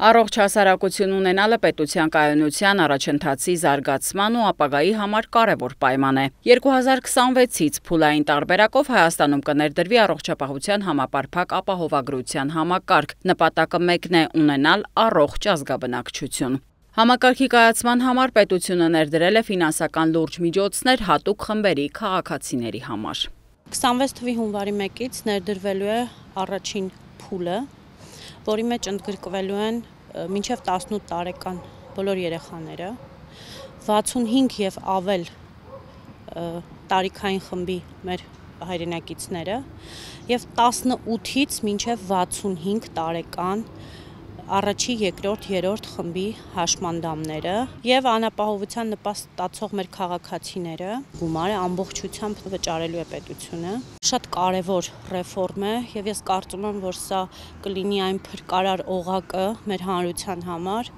Առողջ հասարակություն ունենալը պետության կայունության, առաջընթացի զարգացման ու ապագայի համար կարևոր պայման է։ 2026-ից փուլային տարբերակով Հայաստանում կներդրվի առողջապահության համապարփակ ապահովագրության համակարգ։ Նպատակը մեկն է՝ ունենալ առողջ ազգաբնակչություն։ Համակարգի կայացման համար պետությունը ներդրել է ֆինանսական լուրջ միջոցներ հատուկ խմբերի քաղաքացիների համար։ 26 թվականի հունվարի 1-ից ներդրվելու է առաջին փուլը, որի մեջ ընդգրկվելու են մինչև 18 տարեկան բոլոր երեխաները, 65 եւ ավել տարիքային խմբի մեր հայրենակիցները եւ 18-ից մինչև 65 տարեկան առաջի, երկրորդ, երրորդ խմբի հաշմանդամները եւ անապահովության նպաստ ստացող մեր քաղաքացիները գումարը ամբողջությամբ վճարելու է պետությունը։ Շատ կարևոր ռեֆորմ է եւ ես կարծում եմ, որ սա կլինի այն փրկարար օղակը մեր հանրության համար,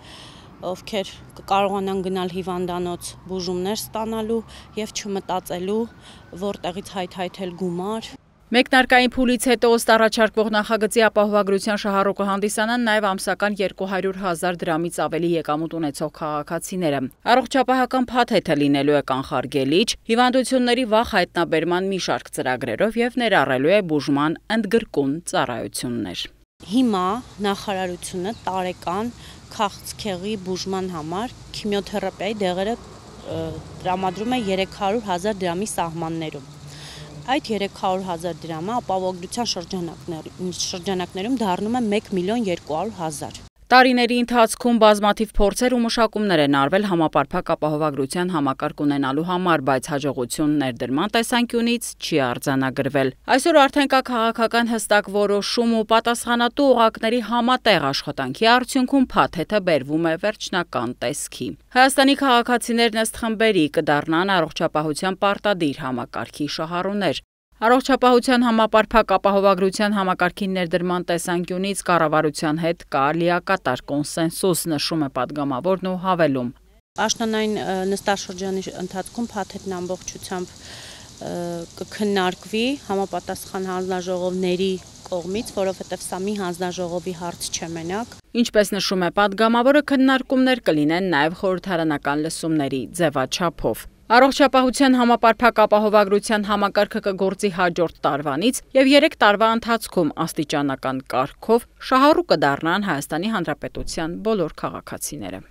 ովքեր կկարողանան գնալ հիվանդանոց բուժումներ ստանալու եւ չմտածելու որտեղից հայթայթել գումար։ Մեկնարկային փուլից հետո ըստ առաջարկվող նախագծի ապահովագրության շահառուկը հանդիսանան նաև ամսական 200,000 դրամից ավելի եկամուտ ունեցող քաղաքացիները։ Առողջապահական փաթեթը լինելու է կանխարգելիչ, հիվանդությունների վաղ հայտնաբերման մի շարք ծրագրերով եւ ներառելու է բուժման ընդգրկուն ծառայություններ։ Հիմա նախարարությունը տարեկան քաղցկեղի բուժման համար քիմիոթերապիայի դեղերը տրամադրում է 300,000 դրամի սահմաններում։ Այդ 300,000 դրամը ապահովագրության շրջանակներում դառնում է 1,200,000։ Տարիների ընթացքում բազմաթիվ փորձեր ու մշակումներ են արվել համապարփակ ապահովագրության համակարգ ունենալու համար, բայց հաջողություն ներդրման տեսանկյունից չի արձանագրվել։ Այսօր արդեն կա քաղաքական հստակ որոշում ու պատասխանատու օղակների համատեղ աշխատանքի արդյունքում փաթեթը բերվում է վերջնական տեսքի։ Հայաստանի քաղաքացիներն ըստ խմբերի կդառնան առողջապահության պարտադիր համակարգի շահառուներ։ Առողջապահության համապարփակ ապահովագրության համակարգի ներդրման տեսանկյունից կառավարության հետ կա լիակատար կոնսենսուս, նշում է падգամավորն ու հավելում. Աշնանային նստաշրջանի ընթացքում փաթեթն ամբողջությամբ կքննարկվի համապատասխան հանձնաժողովների կողմից, որովհետև սա մի հանձնաժողովի հարց չէ մենակ։ Ինչպես նշում է падգամավորը, քննարկումներ կլինեն նաև խորհրդարանական լսումների ձևաչափով։ Առողջապահության համապարփակ ապահովագրության համակարգը կգործի հաջորդ տարվանից եւ 3 տարվա ընթացքում աստիճանական կարգով շահառու կդառնան Հայաստանի Հանրապետության բոլոր քաղաքացիները։